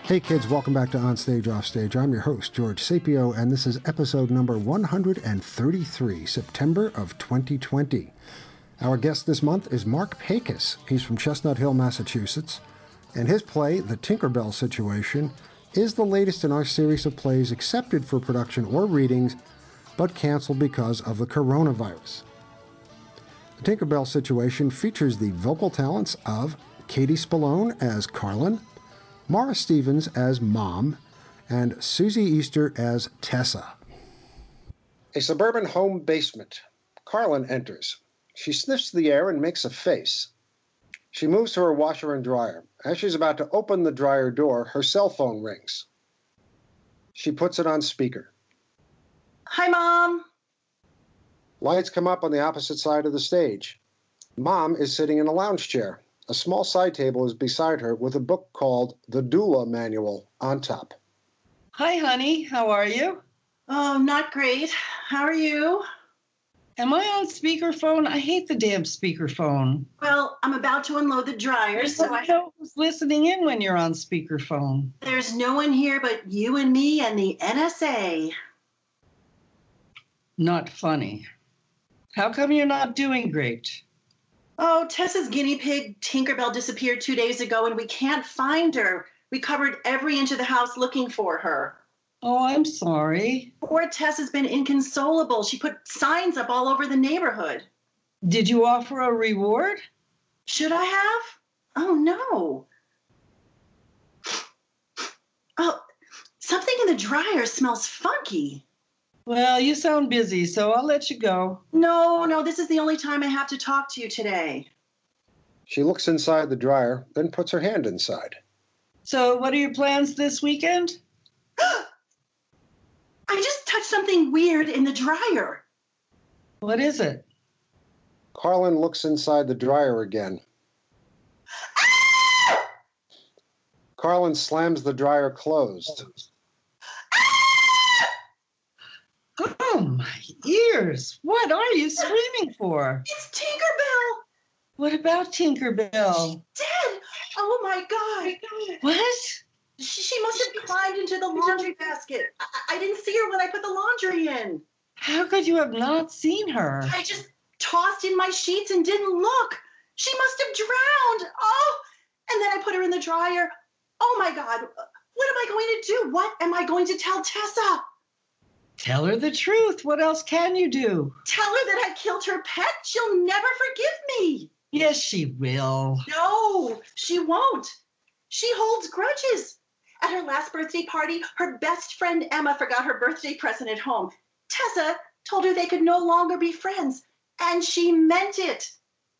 Hey kids, welcome back to On Stage, Off Stage. I'm your host, George Sapio, and this is episode number 133, September of 2020. Our guest this month is Marc Paykuss. He's from Chestnut Hill, Massachusetts, and his play, The Tinkerbell Situation, is the latest in our series of plays accepted for production or readings, but canceled because of the coronavirus. The Tinkerbell Situation features the vocal talents of Katie Spallone as Carlin, Mara Stevens as Mom, and Susie Easter as Tessa. A suburban home basement. Carlin enters. She sniffs the air and makes a face. She moves to her washer and dryer. As she's about to open the dryer door, her cell phone rings. She puts it on speaker. Hi, Mom. Lights come up on the opposite side of the stage. Mom is sitting in a lounge chair. A small side table is beside her with a book called The Doula Manual on top. Hi, honey. How are you? Oh, not great. How are you? Am I on speakerphone? I hate the damn speakerphone. Well, I'm about to unload the dryer, so I know who's listening in when you're on speakerphone. There's no one here but you and me and the NSA. Not funny. How come you're not doing great? Oh, Tessa's guinea pig, Tinkerbell, disappeared 2 days ago, and we can't find her. We covered every inch of the house looking for her. Oh, I'm sorry. Poor Tessa's been inconsolable. She put signs up all over the neighborhood. Did you offer a reward? Should I have? Oh, no. Oh, something in the dryer smells funky. Well, you sound busy, so I'll let you go. No, this is the only time I have to talk to you today. She looks inside the dryer, then puts her hand inside. So what are your plans this weekend? I just touched something weird in the dryer. What is it? Carlin looks inside the dryer again. Ah! Carlin slams the dryer closed. Oh, my ears. What are you screaming for? It's Tinkerbell. What about Tinkerbell? She's dead. Oh, my God. What? She must have climbed into the laundry basket. I didn't see her when I put the laundry in. How could you have not seen her? I just tossed in my sheets and didn't look. She must have drowned. Oh, and then I put her in the dryer. Oh, my God. What am I going to do? What am I going to tell Tessa? Tell her the truth. What else can you do? Tell her that I killed her pet. She'll never forgive me. Yes, she will. No, she won't. She holds grudges. At her last birthday party, her best friend Emma forgot her birthday present at home. Tessa told her they could no longer be friends, and she meant it.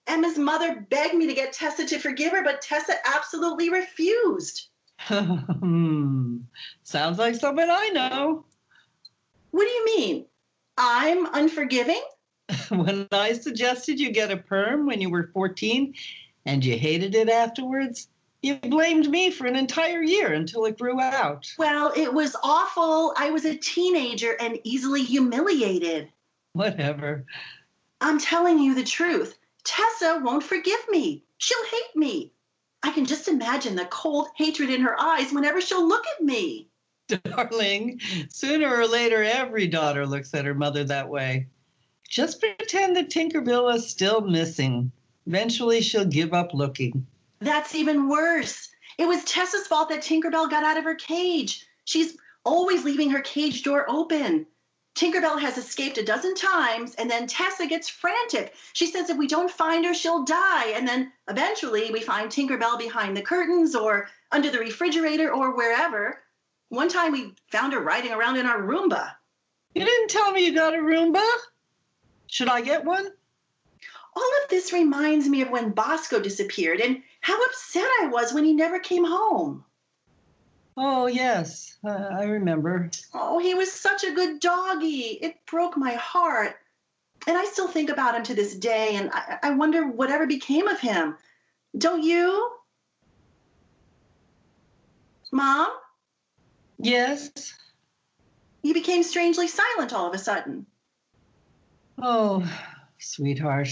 Emma's mother begged me to get Tessa to forgive her, but Tessa absolutely refused. Sounds like someone I know. What do you mean? I'm unforgiving? When I suggested you get a perm when you were 14 and you hated it afterwards, you blamed me for an entire year until it grew out. Well, it was awful. I was a teenager and easily humiliated. Whatever. I'm telling you the truth. Tessa won't forgive me. She'll hate me. I can just imagine the cold hatred in her eyes whenever she'll look at me. Darling, sooner or later, every daughter looks at her mother that way. Just pretend that Tinkerbell is still missing. Eventually, she'll give up looking. That's even worse. It was Tessa's fault that Tinkerbell got out of her cage. She's always leaving her cage door open. Tinkerbell has escaped a dozen times, and then Tessa gets frantic. She says if we don't find her, she'll die. And then eventually we find Tinkerbell behind the curtains or under the refrigerator or wherever. One time we found her riding around in our Roomba. You didn't tell me you got a Roomba? Should I get one? All of this reminds me of when Bosco disappeared and how upset I was when he never came home. Oh, yes, I remember. Oh, he was such a good doggy. It broke my heart. And I still think about him to this day, and I wonder whatever became of him. Don't you? Mom? Yes? You became strangely silent all of a sudden. Oh, sweetheart.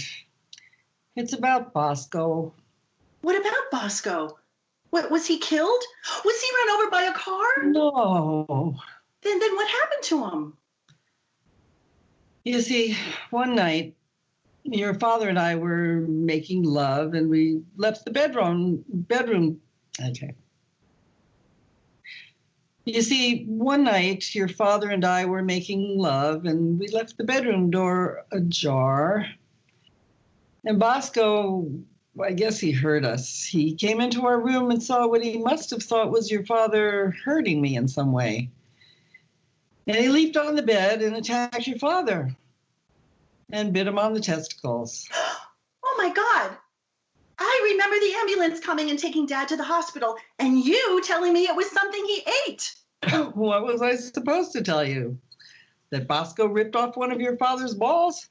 It's about Bosco. What about Bosco? What, was he killed? Was he run over by a car? No. Then what happened to him? You see, one night, your father and I were making love, and we left the bedroom. Okay. You see, one night, your father and I were making love, and we left the bedroom door ajar. And Bosco, I guess he heard us. He came into our room and saw what he must have thought was your father hurting me in some way. And he leaped on the bed and attacked your father and bit him on the testicles. Oh, my God. I remember the ambulance coming and taking Dad to the hospital, and you telling me it was something he ate. What was I supposed to tell you? That Bosco ripped off one of your father's balls?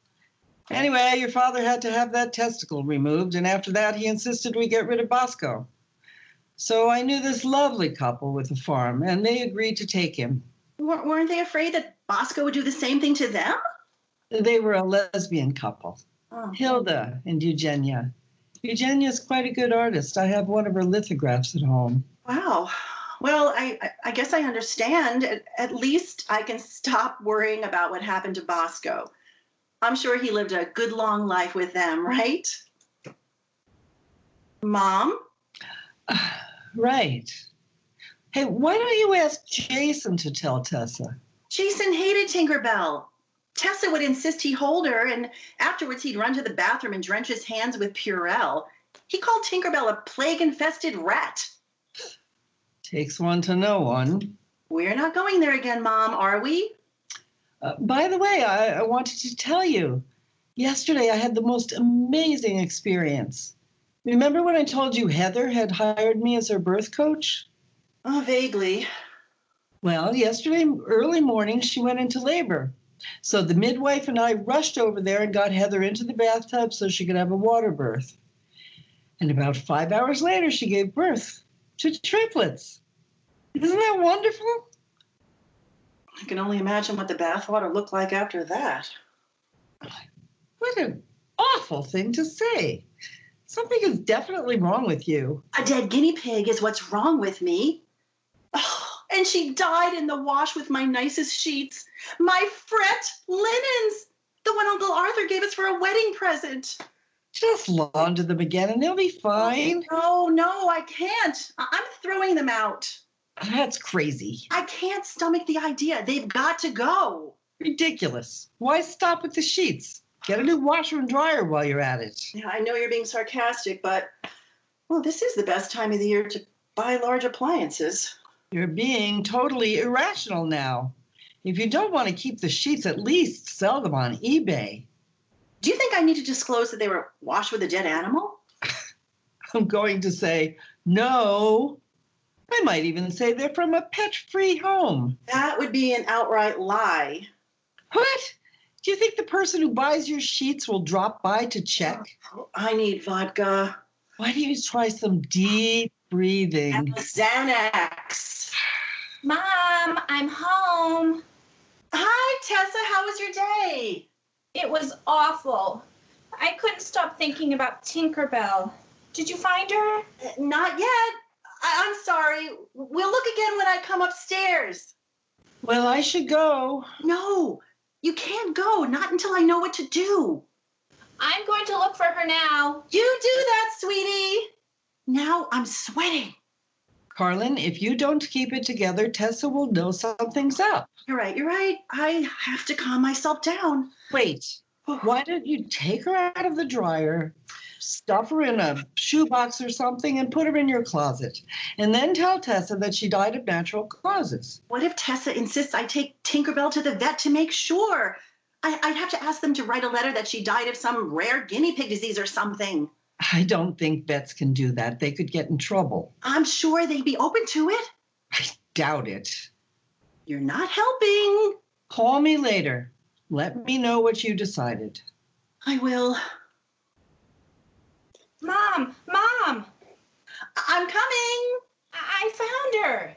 Anyway, your father had to have that testicle removed, and after that, he insisted we get rid of Bosco. So I knew this lovely couple with a farm, and they agreed to take him. Weren't they afraid that Bosco would do the same thing to them? They were a lesbian couple, Oh. Hilda and Eugenia. Eugenia's quite a good artist. I have one of her lithographs at home. Wow. Well, I guess I understand. At least I can stop worrying about what happened to Bosco. I'm sure he lived a good long life with them, right? Mom? Right. Hey, why don't you ask Jason to tell Tessa? Jason hated Tinkerbell. Tessa would insist he hold her, and afterwards he'd run to the bathroom and drench his hands with Purell. He called Tinkerbell a plague-infested rat. Takes one to know one. We're not going there again, Mom, are we? By the way, I wanted to tell you, yesterday I had the most amazing experience. Remember when I told you Heather had hired me as her birth coach? Oh, vaguely. Well, yesterday early morning, she went into labor. So the midwife and I rushed over there and got Heather into the bathtub so she could have a water birth. And about 5 hours later, she gave birth to triplets. Isn't that wonderful? I can only imagine what the bathwater looked like after that. What an awful thing to say. Something is definitely wrong with you. A dead guinea pig is what's wrong with me. Oh, and she died in the wash with my nicest sheets. My fret linens. The one Uncle Arthur gave us for a wedding present. Just launder them again and they'll be fine. Oh, no, I can't. I'm throwing them out. That's crazy. I can't stomach the idea. They've got to go. Ridiculous. Why stop with the sheets? Get a new washer and dryer while you're at it. Yeah, I know you're being sarcastic, but, well, this is the best time of the year to buy large appliances. You're being totally irrational now. If you don't want to keep the sheets, at least sell them on eBay. Do you think I need to disclose that they were washed with a dead animal? I'm going to say no. I might even say they're from a pet-free home. That would be an outright lie. What? Do you think the person who buys your sheets will drop by to check? Oh, I need vodka. Why don't you try some deep breathing? And Xanax. Mom, I'm home. Hi, Tessa. How was your day? It was awful. I couldn't stop thinking about Tinkerbell. Did you find her? Not yet. I'm sorry. We'll look again when I come upstairs. Well, I should go. No, you can't go. Not until I know what to do. I'm going to look for her now. You do that, sweetie. Now I'm sweating. Carlin, if you don't keep it together, Tessa will know something's up. You're right. I have to calm myself down. Wait, why don't you take her out of the dryer, stuff her in a shoebox or something, and put her in your closet? And then tell Tessa that she died of natural causes. What if Tessa insists I take Tinkerbell to the vet to make sure? I'd have to ask them to write a letter that she died of some rare guinea pig disease or something. I don't think vets can do that. They could get in trouble. I'm sure they'd be open to it. I doubt it. You're not helping. Call me later. Let me know what you decided. I will. Mom! I'm coming. I found her.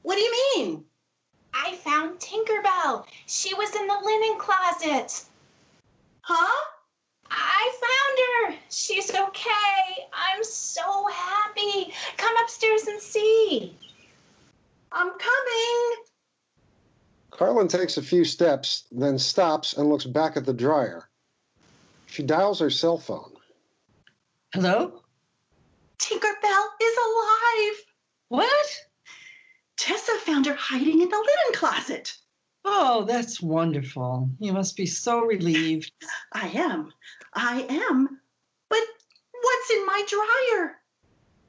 What do you mean? I found Tinkerbell. She was in the linen closet. Huh? I found her. She's okay. I'm so happy. Carlin takes a few steps, then stops and looks back at the dryer. She dials her cell phone. Hello? Tinkerbell is alive! What? Tessa found her hiding in the linen closet. Oh, that's wonderful. You must be so relieved. I am. But what's in my dryer?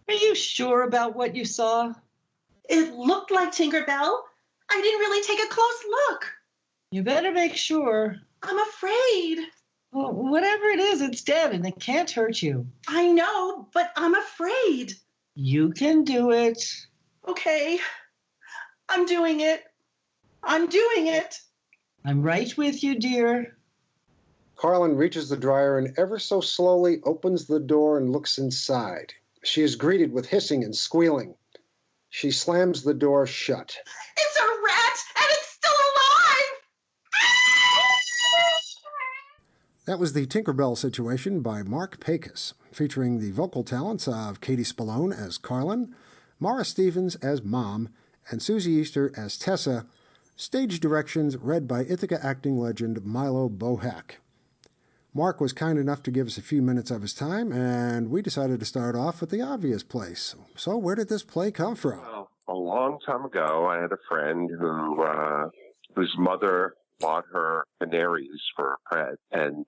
Are you sure about what you saw? It looked like Tinkerbell. I didn't really take a close look. You better make sure. I'm afraid. Well, whatever it is, it's dead and it can't hurt you. I know, but I'm afraid. You can do it. Okay. I'm doing it. I'm right with you, dear. Carlin reaches the dryer and ever so slowly opens the door and looks inside. She is greeted with hissing and squealing. She slams the door shut. It's a rat, and it's still alive! That was the Tinkerbell Situation by Marc Paykuss, featuring the vocal talents of Katie Spallone as Carlin, Mara Stevens as Mom, and Susie Easter as Tessa. Stage directions read by Ithaca acting legend Milo Bohack. Marc was kind enough to give us a few minutes of his time, and we decided to start off with the obvious place. So where did this play come from? Well, a long time ago, I had a friend whose mother bought her canaries for a pet, and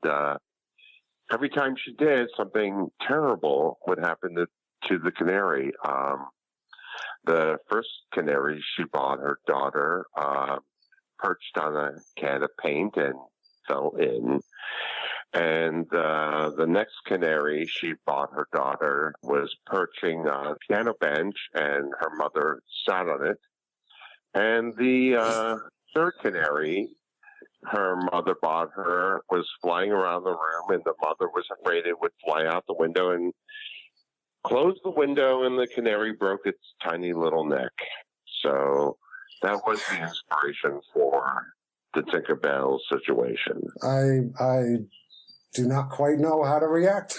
every time she did, something terrible would happen to the canary. The first canary she bought, her daughter, perched on a can of paint and fell in. And the next canary she bought her daughter was perching on a piano bench, and her mother sat on it. And the third canary her mother bought her was flying around the room, and the mother was afraid it would fly out the window and closed the window, and the canary broke its tiny little neck. So that was the inspiration for the Tinkerbell situation. I do not quite know how to react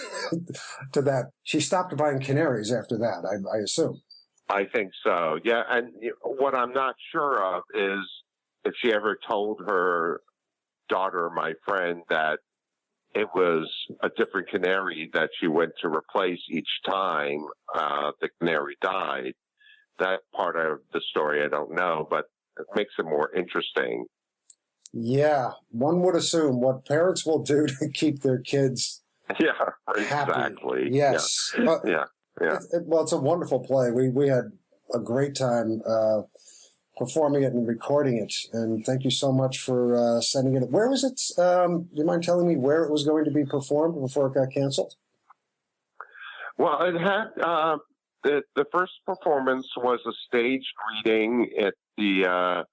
to that. She stopped buying canaries after that, I assume. I think so, yeah. And what I'm not sure of is if she ever told her daughter, my friend, that it was a different canary that she went to replace each time the canary died. That part of the story I don't know, but it makes it more interesting. Yeah, one would assume what parents will do to keep their kids yeah, happy. Exactly. Yes. Yeah. Well, it's a wonderful play. We had a great time performing it and recording it, and thank you so much for sending it. Where was it? Do you mind telling me where it was going to be performed before it got canceled? Well, it had the first performance was a stage reading at the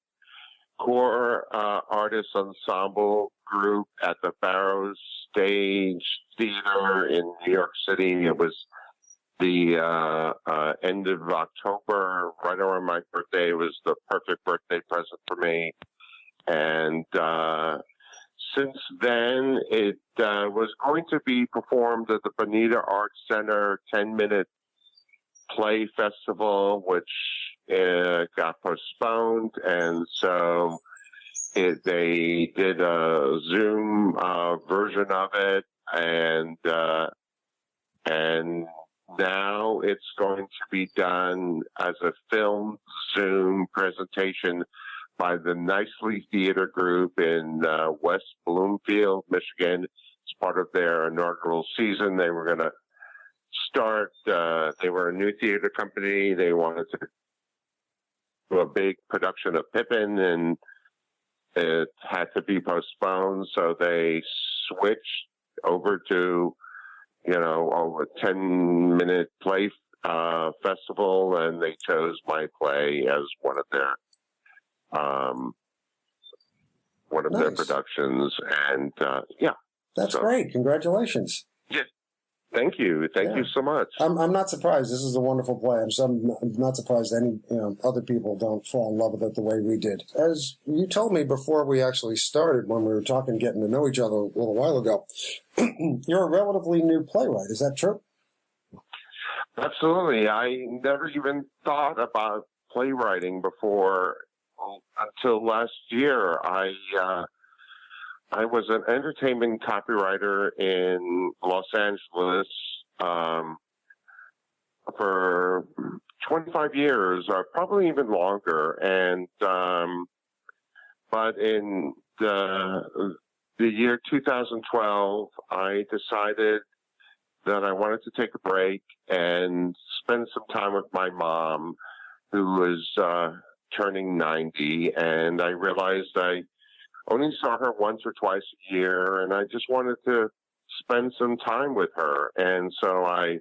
Core Artists Ensemble group at the Barrows Stage Theater in New York City. It was the end of October, right around my birthday. It was the perfect birthday present for me. And since then, it was going to be performed at the Bonita Arts Center 10-minute play festival, which got postponed. And so they did a Zoom version of it. And now it's going to be done as a film Zoom presentation by the Nicely Theater Group in West Bloomfield, Michigan. It's part of their inaugural season. They were going to start, they were a new theater company. They wanted to do a big production of Pippin, and it had to be postponed. So they switched over to a 10-minute play festival, and they chose my play as one of their their productions. And that's great. Congratulations. Yeah, thank you so much. I'm not surprised. This is a wonderful play. I'm not surprised any other people don't fall in love with it the way we did. As you told me before we actually started, when we were talking, getting to know each other a little while ago, you're a relatively new playwright. Is that true? Absolutely. I never even thought about playwriting before until last year, I was an entertainment copywriter in Los Angeles for 25 years, or probably even longer. And but in the year 2012, I decided that I wanted to take a break and spend some time with my mom, who was turning 90. And I realized I only saw her once or twice a year, and I just wanted to spend some time with her. And so I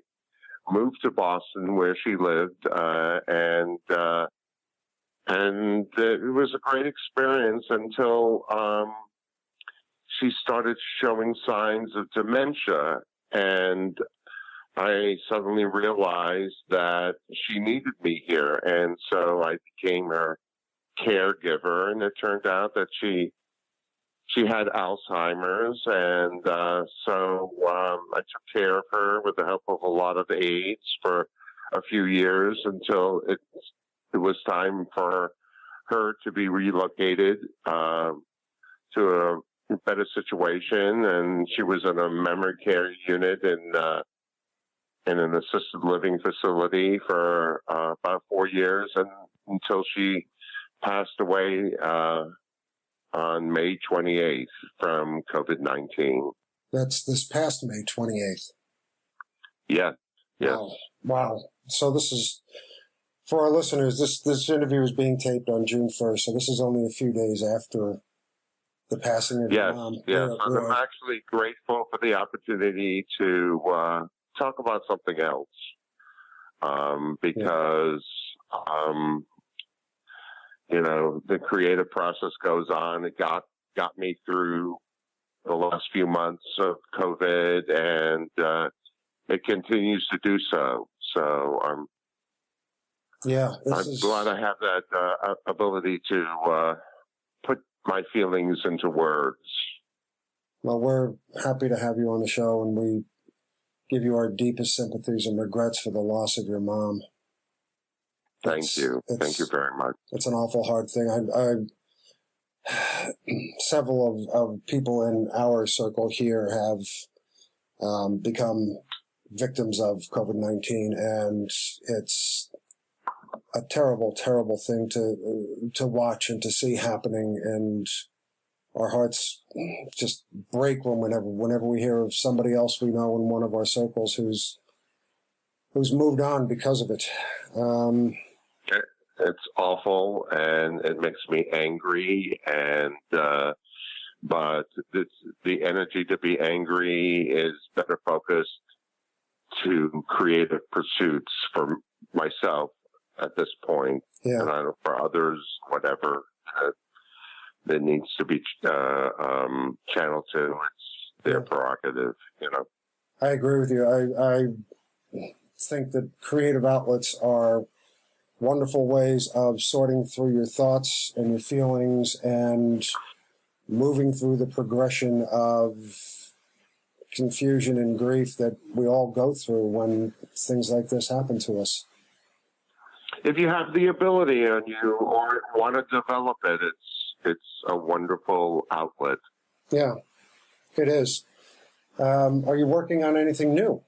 moved to Boston, where she lived, and it was a great experience until she started showing signs of dementia, and I suddenly realized that she needed me here, and so I became her caregiver. And it turned out that she had Alzheimer's, and so I took care of her with the help of a lot of aides for a few years until it was time for her to be relocated to a better situation. And she was in a memory care unit in an assisted living facility for about 4 years, and until she passed away on May 28th from COVID-19. That's this past May 28th. Yeah. Yes. Wow. So this is, for our listeners, this interview is being taped on June 1st, so this is only a few days after the passing of your mom. Yes. I'm actually grateful for the opportunity to talk about something else, because the creative process goes on. It got me through the last few months of COVID, and it continues to do so. So I'm glad I have that ability to put my feelings into words. Well, we're happy to have you on the show, and we give you our deepest sympathies and regrets for the loss of your mom. Thank you. Thank you very much. It's an awful hard thing. Several of people in our circle here have become victims of COVID-19, and it's a terrible, terrible thing to watch and to see happening. And our hearts just break whenever we hear of somebody else we know in one of our circles who's moved on because of it. It's awful, and it makes me angry, and but the energy to be angry is better focused to creative pursuits for myself at this point. Yeah. And I don't, for others, whatever that needs to be channeled to, it's their prerogative, I agree with you. I think that creative outlets are wonderful ways of sorting through your thoughts and your feelings and moving through the progression of confusion and grief that we all go through when things like this happen to us. If you have the ability and you or want to develop it, it's a wonderful outlet. Yeah, it is. Are you working on anything new?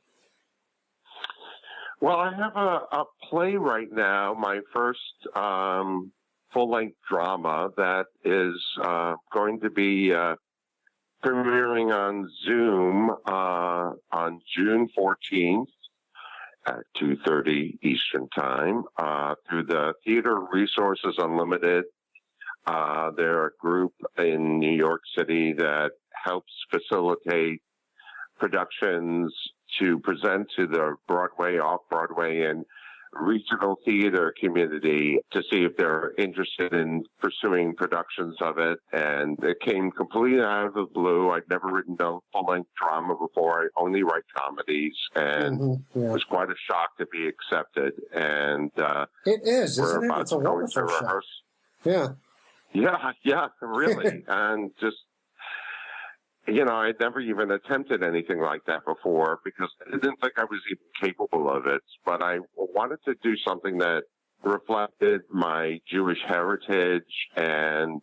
Well, I have a play right now, my first full-length drama that is going to be premiering on Zoom on June 14th at 2:30 Eastern Time through the Theater Resources Unlimited. They're a group in New York City that helps facilitate productions to present to the Broadway, off-Broadway, and regional theater community to see if they're interested in pursuing productions of it. And it came completely out of the blue. I'd never written a full-length drama before. I only write comedies, and it was quite a shock to be accepted. And it is, isn't it? It's a wonderful shock. Yeah, really. And just, I'd never even attempted anything like that before because I didn't think I was even capable of it. But I wanted to do something that reflected my Jewish heritage and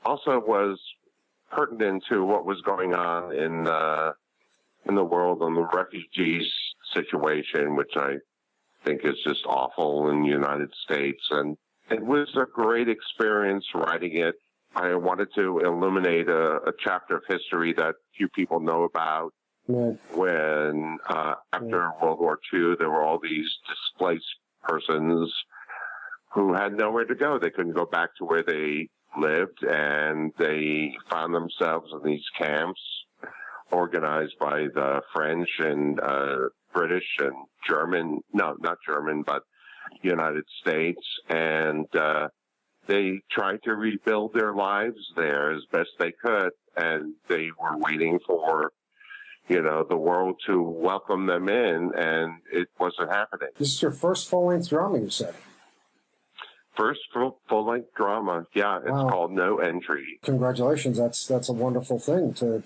also was pertinent to what was going on in the world on the refugees situation, which I think is just awful in the United States. And it was a great experience writing it. I wanted to illuminate a chapter of history that few people know about. Right. When after World War II, there were all these displaced persons who had nowhere to go. They couldn't go back to where they lived, and they found themselves in these camps organized by the French and British and German, no, not German, but United States. And they tried to rebuild their lives there as best they could. And they were waiting for, the world to welcome them in, and it wasn't happening. This is your first full-length drama, you said? First full-length drama. Yeah, it's called No Entry. Congratulations. That's a wonderful thing to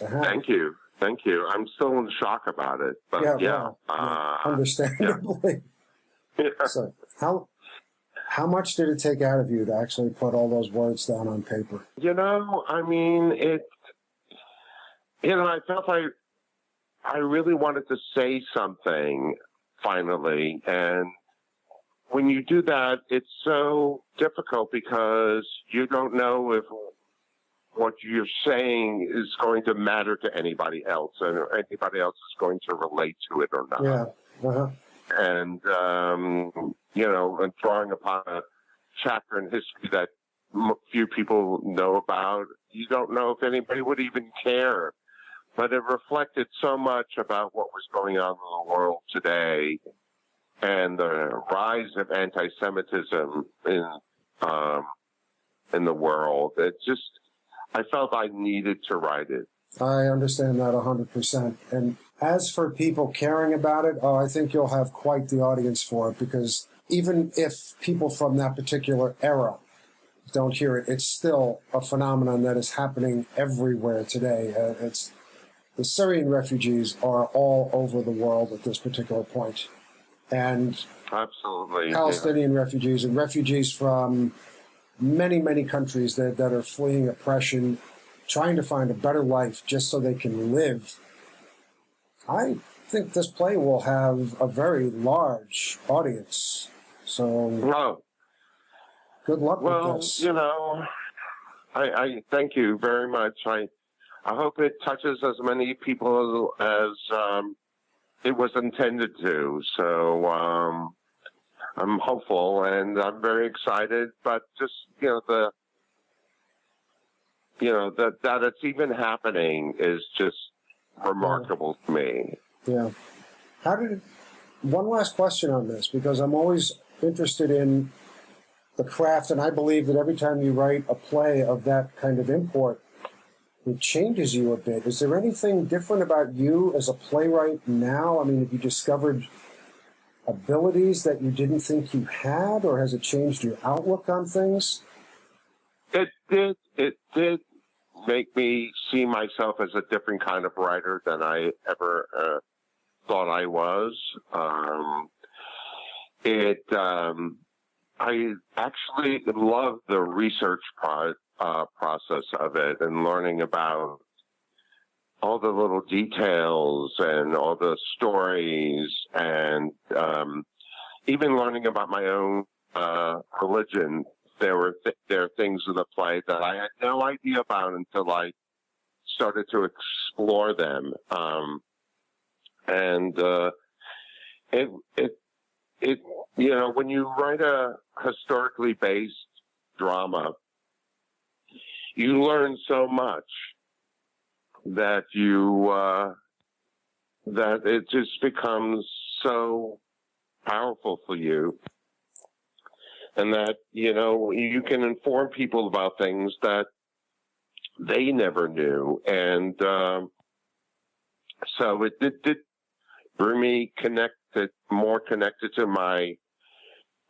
have. Thank you. I'm still in shock about it, but understandably. Yeah. So how much did it take out of you to actually put all those words down on paper? I felt I really wanted to say something finally, and when you do that, it's so difficult because you don't know if what you're saying is going to matter to anybody else, and anybody else is going to relate to it or not. Yeah. Uh-huh. And, and drawing upon a chapter in history that few people know about, you don't know if anybody would even care. But it reflected so much about what was going on in the world today and the rise of anti-Semitism in the world. I felt I needed to write it. I understand that 100%. And as for people caring about it, I think you'll have quite the audience for it, because even if people from that particular era don't hear it, it's still a phenomenon that is happening everywhere today. The Syrian refugees are all over the world at this particular point. And absolutely, Palestinian refugees and refugees from many, many countries that are fleeing oppression, trying to find a better life just so they can live. I think this play will have a very large audience. So good luck with this. I thank you very much. I hope it touches as many people as it was intended to. So I'm hopeful, and I'm very excited. But just that it's even happening is just remarkable to me. Yeah. One last question on this, because I'm always interested in the craft, and I believe that every time you write a play of that kind of import, it changes you a bit. Is there anything different about you as a playwright now? I mean, have you discovered abilities that you didn't think you had, or has it changed your outlook on things? It did make me see myself as a different kind of writer than I ever thought I was. I actually love the research process of it, and learning about all the little details and all the stories, and even learning about my own religion. There are things in the play that I had no idea about until I started to explore them. When you write a historically based drama, you learn so much that that it just becomes so powerful for you, and that you can inform people about things that they never knew. And so it did bring me more connected to my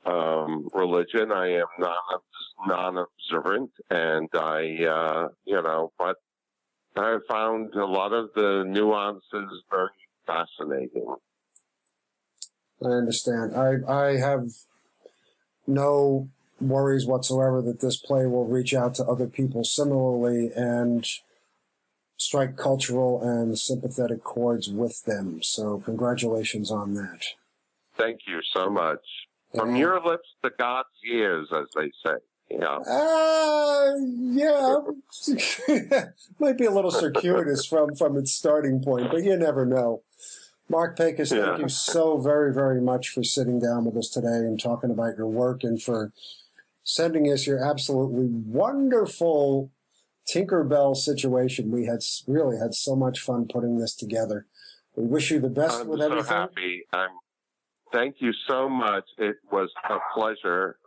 religion. I am non-observant, and but I found a lot of the nuances very fascinating. I understand. I have no worries whatsoever that this play will reach out to other people similarly and strike cultural and sympathetic chords with them. So congratulations on that. Thank you so much. From your lips to God's ears, as they say. Yeah. Yeah. Might be a little circuitous from its starting point, but you never know. Marc Paykuss, thank you so very, very much for sitting down with us today and talking about your work and for sending us your absolutely wonderful Tinkerbell situation. We had really had so much fun putting this together. We wish you the best with everything. I'm so happy. Thank you so much. It was a pleasure.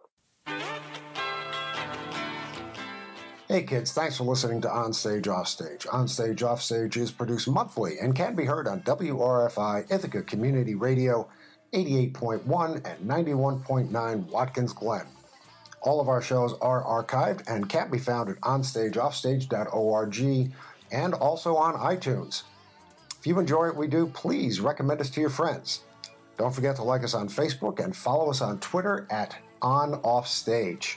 Hey kids, thanks for listening to On Stage, Off Stage. On Stage, Off Stage is produced monthly and can be heard on WRFI Ithaca Community Radio, 88.1 and 91.9 Watkins Glen. All of our shows are archived and can be found at onstageoffstage.org and also on iTunes. If you enjoy what we do, please recommend us to your friends. Don't forget to like us on Facebook and follow us on Twitter at OnOffStage.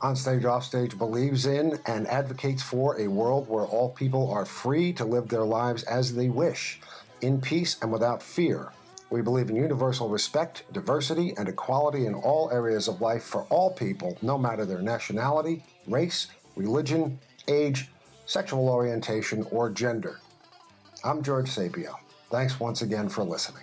On Stage, Off Stage believes in and advocates for a world where all people are free to live their lives as they wish, in peace and without fear. We believe in universal respect, diversity, and equality in all areas of life for all people, no matter their nationality, race, religion, age, sexual orientation, or gender. I'm George Sapio. Thanks once again for listening.